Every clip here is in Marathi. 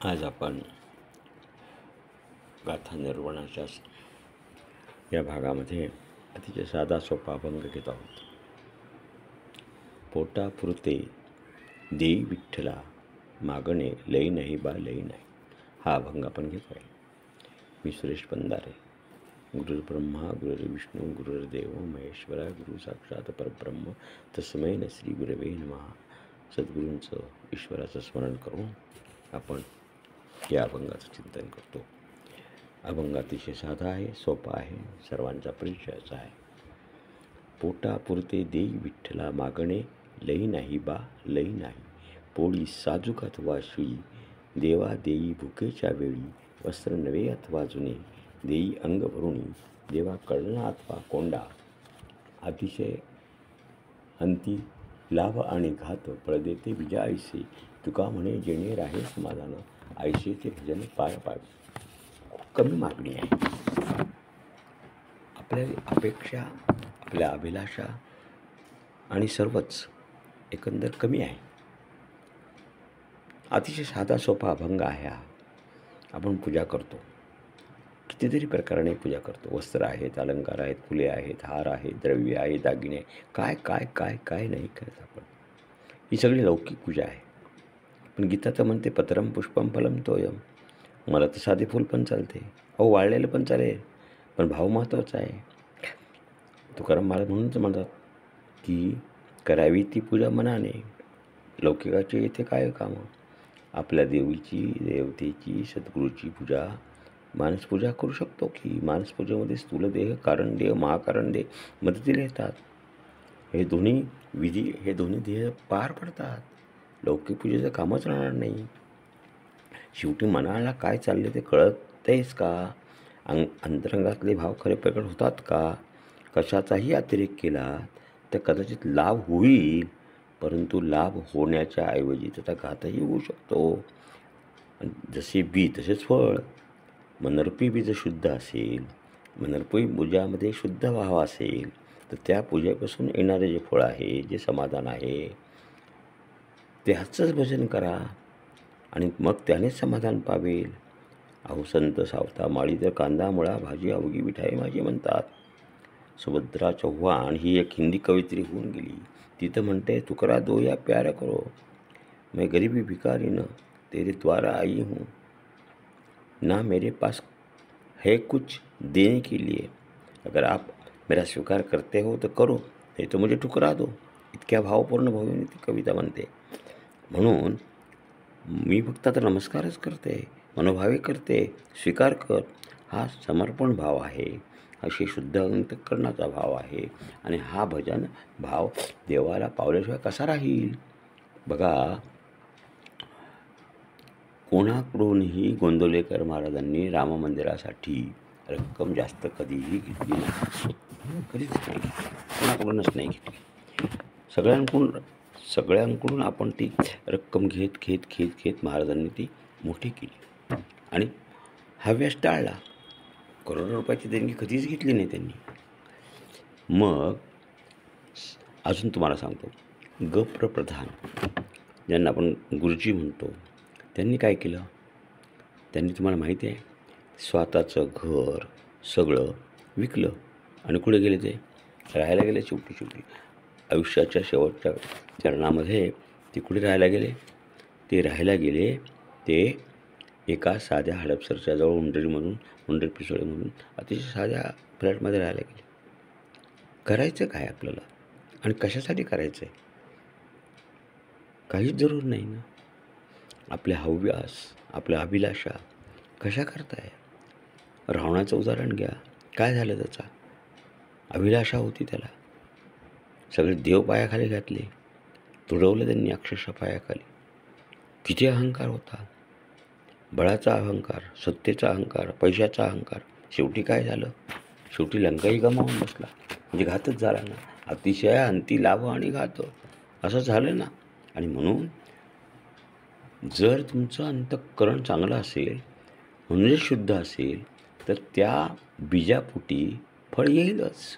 आज आपण गाथा निर्वाणाच्या या भागामध्ये अतिशय साधा सोपा अभंग घेत आहोत. पोटापुरते देई विठ्ठला, मागणे लई नाही बा लई नाही. हा अभंग आपण घेत आहे. मी सुरेश पंधारे. गुरुर्ब्रह्मा गुरुर्विष्णू गुरुर्देव महेश्वरा, गुरु साक्षात परब्रह्म तस्मै न श्री गुरवे नमः. सद्गुरूंचं ईश्वराचं स्मरण करून आपण या अभंगाचं चिंतन करतो. अभंग अतिशय साधा आहे, सोपा आहे, सर्वांचा परिचयाचा आहे. पोटापुरते देई विठ्ठला, मागणे लई नाही बा लई नाही. पोळी साजूक अथवा शिळी, देवा देई भुकेच्या वेळी. वस्त्र नवे अथवा जुने, देई अंग भरुणी. देवा कळना अथवा कोंडा, अतिशय अंती लाभ आणि घात. पळदेते विजा ऐसे, तुका म्हणे जेणे राहे समाधान. ऐसे ते भजन पार पाडे. खूप कमी मागणी आहे. आपल्या अपेक्षा, आपल्या अभिलाषा आणि सर्वच एकंदर कमी आहे. अतिशय साधा सोपा अभंग आहे हा. आपण पूजा करतो, कितीतरी प्रकाराने पूजा करतो. वस्त्र आहेत, अलंकार आहेत, फुले आहेत, हार आहेत, द्रव्य आहे, दागिने, काय काय काय काय नाही करत आपण. ही सगळी लौकिक पूजा आहे. पण गीता तर म्हणते पत्रम पुष्पम फलम तोयम. मला तर साधे फूल पण चालते, वाळलेलं पण चालेल, पण भाव महत्त्वाचा आहे. तुकाराम महाराज म्हणूनच म्हणतात की करावी ती पूजा मनाने. लौकिकाचे येथे काय कामं. आपल्या देवीची, देवतेची, सद्गुरूची पूजा मानसपूजा करू शकतो की. मानसपूजेमध्ये स्थूल देह, कारण देह, महाकारण देह मदतीला येतात. हे दोन्ही विधी, हे दोन्ही देह पार पडतात. लौकिक पूजेचं कामच राहणार नाही. शेवटी मनाला काय चालले ते कळतेच का? अंतरंगातले भाव खरे प्रकट होतात का? कशाचाही अतिरेक केला तर कदाचित लाभ होईल, परंतु लाभ होण्याच्या ऐवजी त्याचा घातही होऊ शकतो. जसे बी तसेच फळ. मनरूपी बीज शुद्ध असेल, मनरूपी पूजामध्ये शुद्ध भाव असेल, तर त्या पूजेपासून येणारे जे फळ आहे, जे समाधान आहे, त्याचंच भजन करा आणि मग त्यानेच समाधान पावेल. अहो संत सावता माळी तर कांदा मुळा भाजी अवघी मिठाई माझी म्हणतात. सुभद्रा चव्हाण ही एक हिंदी कवयित्री होऊन गेली. ती तर म्हणते तुकरा दो या प्यार करो, मैं गरीबी भिखारी न तेरे द्वारा आई हूँ, ना मेरे पास है कुछ देने के लिए. अगर आप मेरा स्वीकार करते हो तो करो, नाही तो मुझे ठुकरा दो. इतक्या भावपूर्ण भावनेने ती कविता म्हणते. म्हणून मी फक्त आता नमस्कारच करते, मनोभावे करते, स्वीकार कर. हा समर्पण भाव आहे, अशी शुद्ध अंतःकरणाचा भाव आहे. आणि हा भजन भाव देवाला पावल्याशिवाय कसा राहील. बघा, कोणाकडूनही गोंदवलेकर महाराजांनी राम मंदिरासाठी रक्कम जास्त कधीही घेतली नाही. कधीच नाही, कोणाकडूनच नाही घेतली. सगळ्यांकडून आपण ती रक्कम घेत महाराजांनी ती मोठी केली आणि हव्यास टाळला. करोडो रुपयाची देणगी कधीच घेतली नाही त्यांनी. मग अजून तुम्हाला सांगतो, गप्र प्रधान ज्यांना आपण गुरुजी म्हणतो, त्यांनी काय केलं. त्यांनी तुम्हाला माहिती आहे, स्वतःचं घर सगळं विकलं आणि कुठे गेले ते राहायला गेले. शेवटी आयुष्याच्या शेवटच्या चरणामध्ये ते कुठे राहायला गेले. ते एका साध्या हडपसरच्या जवळ उंडरी पिसोळेमधून अतिशय साध्या फ्लॅटमध्ये राहायला गेले. करायचं काय आपल्याला आणि कशासाठी करायचं आहे, काहीच जरूर नाही ना. आपले हव्यास, आपल्या अभिलाषा कशा करताय. रावणाचं उदाहरण घ्या. काय झालं त्याचा. अभिलाषा होती त्याला, सगळे देव पायाखाली घातले, तुडवलं त्यांनी अक्षरशः पायाखाली. किती अहंकार होता. बळाचा अहंकार, सत्तेचा अहंकार, पैशाचा अहंकार. शेवटी काय झालं. शेवटी लंकाही गमावून बसला. म्हणजे घातच झाला ना. अतिशय अंती लाभ आणि घात असं झालं ना. आणि म्हणून जर तुमचं अंतःकरण चांगलं असेल, म्हणजे शुद्ध असेल, तर त्या बीजापोटी फळ येईलच.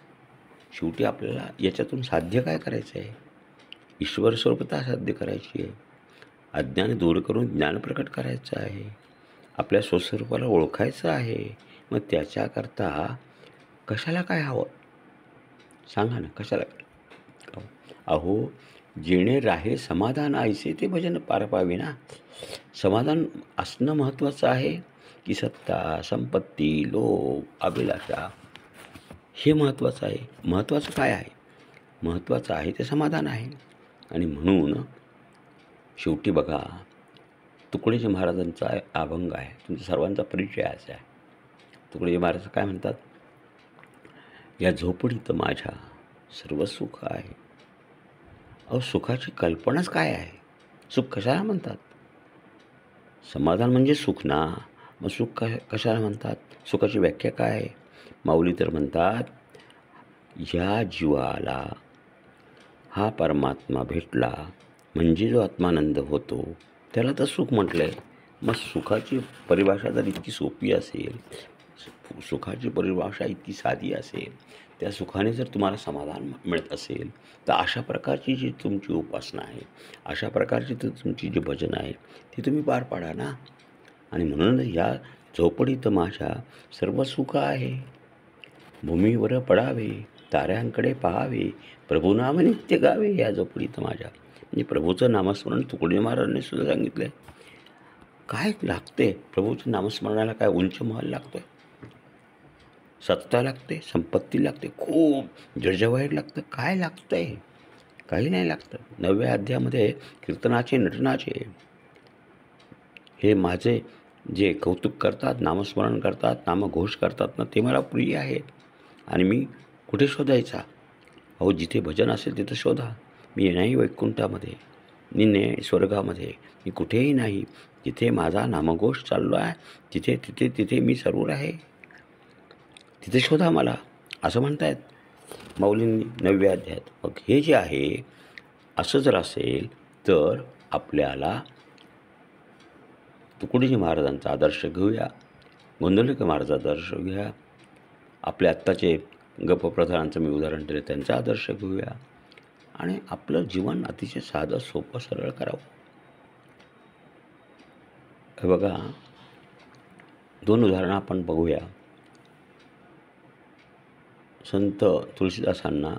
शेवटी आपल्याला याच्यातून साध्य काय करायचं आहे. ईश्वर स्वरूपता साध्य करायची आहे. अज्ञान दूर करून ज्ञान प्रकट करायचं आहे. आपल्या स्वस्वरूपाला ओळखायचं आहे. मग त्याच्याकरता कशाला काय हवं? सांगा ना, कशाला काय? अहो, जेणे राहे समाधान ऐसे ते भजन पार पावे ना. समाधान असणं महत्त्वाचं आहे की सत्ता, संपत्ती, लोभ, अभिलाषा हे महत्त्वाचं आहे? महत्त्वाचं काय आहे? महत्त्वाचं आहे ते समाधान आहे. आणि म्हणून शेवटी बघा, तुकडोजी महाराजांचा अभंग आहे, तुमच्या सर्वांचा परिचय असा आहे. तुकडोजी महाराज काय म्हणतात? या झोपडीत माझ्या सर्व सुख आहे. अहो, सुखाची कल्पनाच काय आहे? सुख कशाला म्हणतात? समाधान म्हणजे सुख ना. मग सुख कशाला म्हणतात? सुखाची व्याख्या काय आहे? माऊली तर म्हणतात, या जीवाला हा परमात्मा भेटला म्हणजे जो आत्मानंद होतो त्याला तर सुख म्हटलं आहे. मग सुखाची परिभाषा जर इतकी सोपी असेल, सुखाची परिभाषा इतकी साधी असेल, त्या सुखाने जर तुम्हाला समाधान मिळत असेल, तर अशा प्रकारची जी तुमची उपासना आहे, अशा प्रकारची तुमची जी भजन आहे, ती तुम्ही पार पाडा ना. आणि म्हणून या झोपडीत माझ्या सर्व सुख आहे. भूमीवर पडावे, ताऱ्यांकडे पाहावे, प्रभुनाम नित्य गावे या झोपडीत माझ्या. म्हणजे प्रभूचं नामस्मरण तुकडोजी महाराजांनी सुद्धा सांगितलं. काय लागते प्रभूच्या नामस्मरणाला? काय उंच महल लागतोय, सत्ता लागते, संपत्ती लागते, खूप जडजवाहीर लागतं? काय लागतंय? काही नाही लागतं. 9व्या अध्यायामध्ये कीर्तनाचे, नटनाचे हे माझे जे कौतुक करतात, नामस्मरण करतात, नामघोष करतात ना, ते मला प्रिय आहेत. आणि मी कुठे शोधायचा? अहो, जिथे भजन असेल तिथं शोधा. मी नाही वैकुंठामध्ये, मी नाही स्वर्गामध्ये, मी कुठेही नाही. जिथे माझा नामघोष चाललो आहे तिथे तिथे तिथे मी जरूर आहे. तिथे शोधा मला, असं म्हणतायत माऊलींनी 9व्या अध्यायात. मग हे जे आहे असं जर असेल तर आपल्याला तुकडोजी महाराजांचा आदर्श घेऊया, गोंंदवलेकर महाराजांचा आदर्श घेऊया, आपल्या आत्ताचे गप्पप्रधानांचं मी उदाहरण दिलं त्यांचा आदर्श घेऊया आणि आपलं जीवन अतिशय साधं, सोपं, सरळ करावं. हे बघा, 2 उदाहरणं आपण बघूया. संत तुलसीदासांना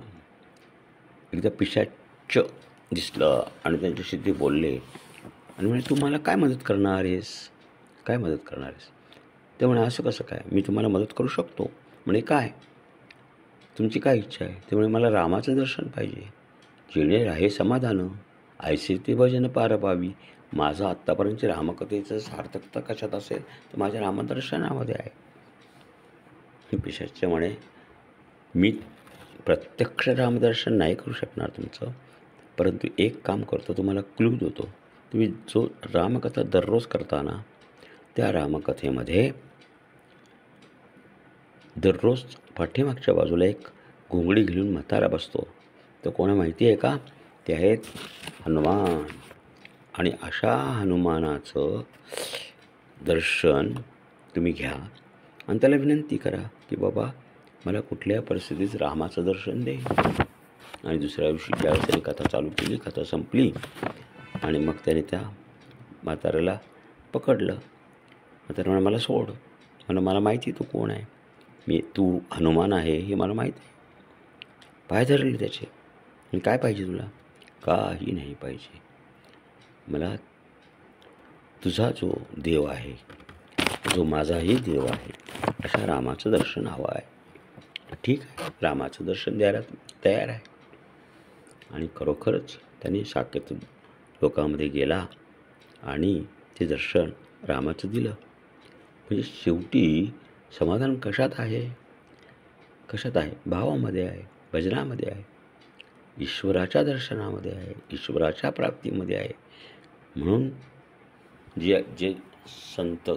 एकदा पिशाच्च दिसलं आणि त्यांच्याशी ते बोलले आणि म्हणे, तू मला काय मदत करणार आहेस? काय मदत करणार आहेस? ते म्हणे, असं कसं काय? मी तुम्हाला मदत करू शकतो. म्हणे, काय? तुमची काय इच्छा आहे? ते म्हणे, मला रामाचं दर्शन पाहिजे. जेणे राहे समाधान ऐसे ते भजन पार पावी. माझं आत्तापर्यंत रामकथेचं सार्थकता कशात असेल तर माझ्या रामदर्शनामध्ये आहे. पिशाच्च म्हणे, मी प्रत्यक्ष रामदर्शन नाही करू शकणार तुमचं, परंतु एक काम करतो, तुम्हाला क्लू देतो. तुम्ही जो रामकथा दररोज करता ना, त्या रामकथेमध्ये दररोज पाठीमागच्या बाजूला एक घोंगडी घेऊन म्हातारा बसतो. तो कोणा माहिती आहे का? ते आहेत हनुमान. आणि अशा हनुमानाचं दर्शन तुम्ही घ्या आणि त्याला विनंती करा की बाबा, मला कुठल्या परिस्थितीत रामाचं दर्शन दे. आणि दुसऱ्या दिवशी ज्यावेळेस त्याने कथा चालू केली, कथा संपली आणि मग त्याने त्या म्हाताऱ्याला पकडलं. म्हातारा म्हणे, मला सोड. मला माहिती तू कोण आहे, तू हनुमान आहे हे मला माहीत आहे. पाय धरले त्याचे. आणि काय पाहिजे तुला? काही नाही पाहिजे. मला तुझा जो देव आहे, जो माझाही देव आहे, अशा रामाचं दर्शन हवं आहे. ठीक आहे, रामाचं दर्शन द्यायला तयार आहे. आणि खरोखरच त्यांनी साकेत लोकांमध्ये गेला आणि ते दर्शन रामाचं दिलं. म्हणजे शेवटी समाधान कशात आहे? कशात आहे? भावामध्ये आहे, भजनामध्ये आहे, ईश्वराच्या दर्शनामध्ये आहे, ईश्वराच्या प्राप्तीमध्ये आहे. म्हणून जे संत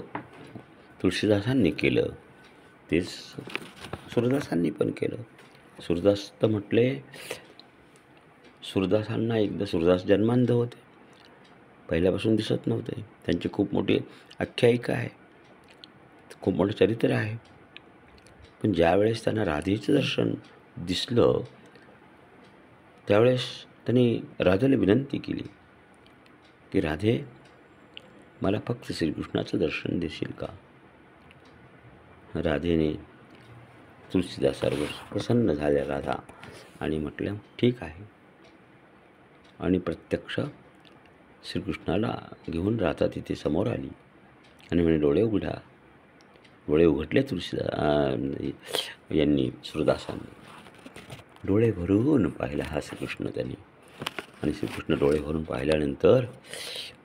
तुलसीदासांनी केलं तेच सूरदासांनी पण केलं. सूरदास तर म्हटले, सूरदासांना एकदा सूरदास जन्मांध होते, पहिल्यापासून दिसत नव्हते. त्यांची खूप मोठी आख्यायिका आहे, खूप मोठं चरित्र आहे. पण ज्यावेळेस त्यांना राधेचं दर्शन दिसलं त्यावेळेस त्यांनी राधेला विनंती केली की राधे, मला फक्त श्रीकृष्णाचं दर्शन देशील का? राधेने तुलसीदासावर प्रसन्न झाल्या राधा आणि म्हटलं ठीक आहे. आणि प्रत्यक्ष श्रीकृष्णाला घेऊन राधा तिथे समोर आली आणि म्हणे डोळे उघडा. डोळे उघडले यांनी सुरदासांनी. डोळे भरून पाहिला हा श्रीकृष्ण त्यांनी. आणि श्रीकृष्ण डोळे भरून पाहिल्यानंतर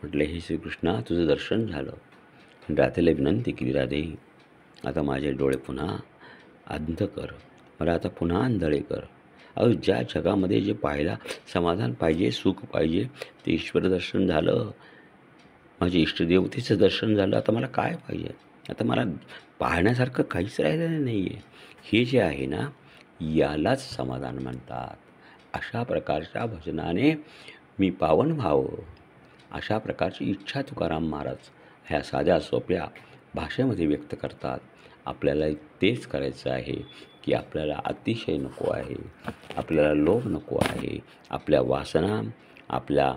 म्हटले हे श्रीकृष्णा, तुझं दर्शन झालं. राधेला विनंती केली, राधे आता माझे डोळे पुन्हा अंध कर, मला आता पुन्हा आंधळे कर. ज्या जगामध्ये जे पाहायला समाधान पाहिजे, सुख पाहिजे, ते ईश्वर दर्शन झालं, माझे इष्टदेवतेचं दर्शन झालं. आता मला काय पाहिजे? आता मला पाहण्यासारखं काहीच राहिलेलं नाही आहे. हे जे आहे ना, यालाच समाधान म्हणतात. अशा प्रकारच्या भजनाने मी पावन व्हावं, अशा प्रकारची इच्छा तुकाराम महाराज ह्या साध्या सोप्या भाषेमध्ये व्यक्त करतात. आपल्याला तेच करायचं आहे की आपल्याला अतिशय नको आहे, आपल्याला लोभ नको आहे, आपल्या वासना, आपल्या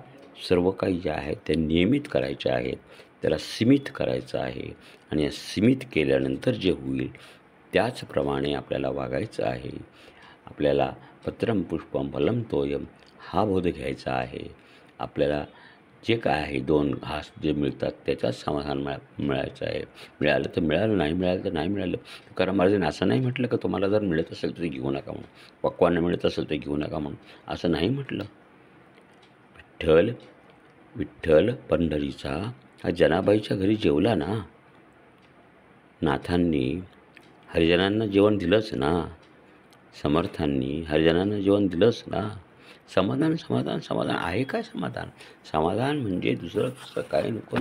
सर्व काही ज्या आहेत त्या नियमित करायच्या आहेत, त्याला सीमित करायचं आहे. आणि या सीमित केल्यानंतर जे होईल त्याचप्रमाणे आपल्याला वागायचं आहे. आपल्याला पत्रम पुष्पम फलम तोयम हा बोध घ्यायचा आहे. आपल्याला जे काय आहे 2 घास जे मिळतात त्याच्याच समाधान मिळायचं आहे. मिळालं तर मिळालं, नाही मिळालं तर नाही मिळालं. तुकाराम महाराजांनी असं नाही म्हटलं का तुम्हाला जर मिळत असेल तर घेऊ नका म्हणून, पक्वानं मिळत असेल तर घेऊ नका म्हणून, असं नाही म्हटलं. विठ्ठल पंढरीचा हा जनाबाईच्या घरी जेवला ना, नाथांनी हरिजनांना जेवण दिलंच ना, समर्थांनी हरिजनांना जेवण दिलंच ना. समाधान समाधान समाधान आहे काय? समाधान म्हणजे दुसरं काही नको.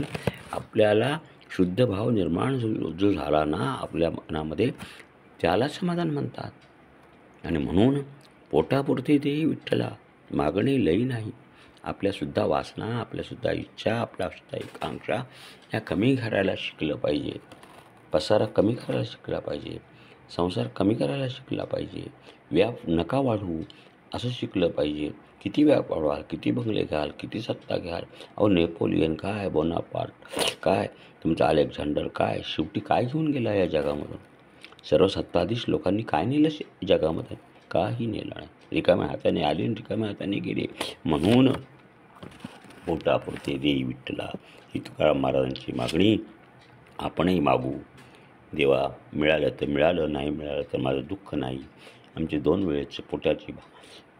आपल्याला शुद्ध भाव निर्माण जो झाला ना आपल्या मनामध्ये, त्याला समाधान म्हणतात. आणि म्हणून पोटापुरती देई विठ्ठला, मागणी लई नाही. आपल्यासुद्धा वासना, आपल्यासुद्धा इच्छा, आपल्यासुद्धा आकांक्षा ह्या कमी करायला शिकलं पाहिजे. पसारा कमी करायला शिकला पाहिजे. संसार कमी करायला शिकला पाहिजे. व्याप नका वाढवू असं शिकलं पाहिजे. किती व्याप वाढवाल, किती बंगले घ्याल, किती सत्ता घ्याल. नेपोलियन काय, बोनापार्ट काय, तुमचा अलेक्झांडर काय, शेवटी काय घेऊन गेला या जगामधून? सर्व सत्ताधीश लोकांनी काय नेलं जगामध्ये? काही नेलं नाही. रिकाम्या हाताने आले आणि रिकाम्या हाताने गेले. म्हणून पोटापुरते देई विठ्ठला ही तुकाराम महाराजांची मागणी आपणही मागू. देवा, मिळालं तर मिळालं, नाही मिळालं तर माझं दुःख नाही. आमची 2 वेळेची पोटाची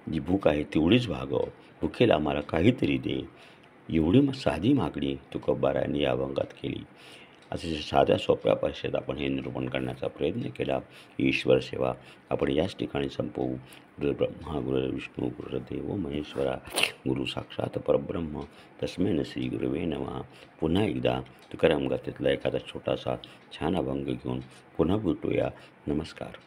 जी भूक आहे तेवढीच भागव. भुकेला आम्हाला काहीतरी दे. एवढी साधी मागणी तुकोबारायांनी या अभंगात केली. असे साध्या सोप्या भाषेत आपण हे निरूपण करण्याचा प्रयत्न केला. ईश्वर सेवा आपण याच ठिकाणी संपवू. गुरुब्रह्मा गुरुर्विष्णू गुरुदेव महेश्वरा, गुरु साक्षात परब्रह्म तस्मै श्री गुरुवे नमः. पुन्हा एकदा तुकाराम गाथेतला एखादा छोटासा छान अभंग घेऊन पुन्हा भेटूया. नमस्कार.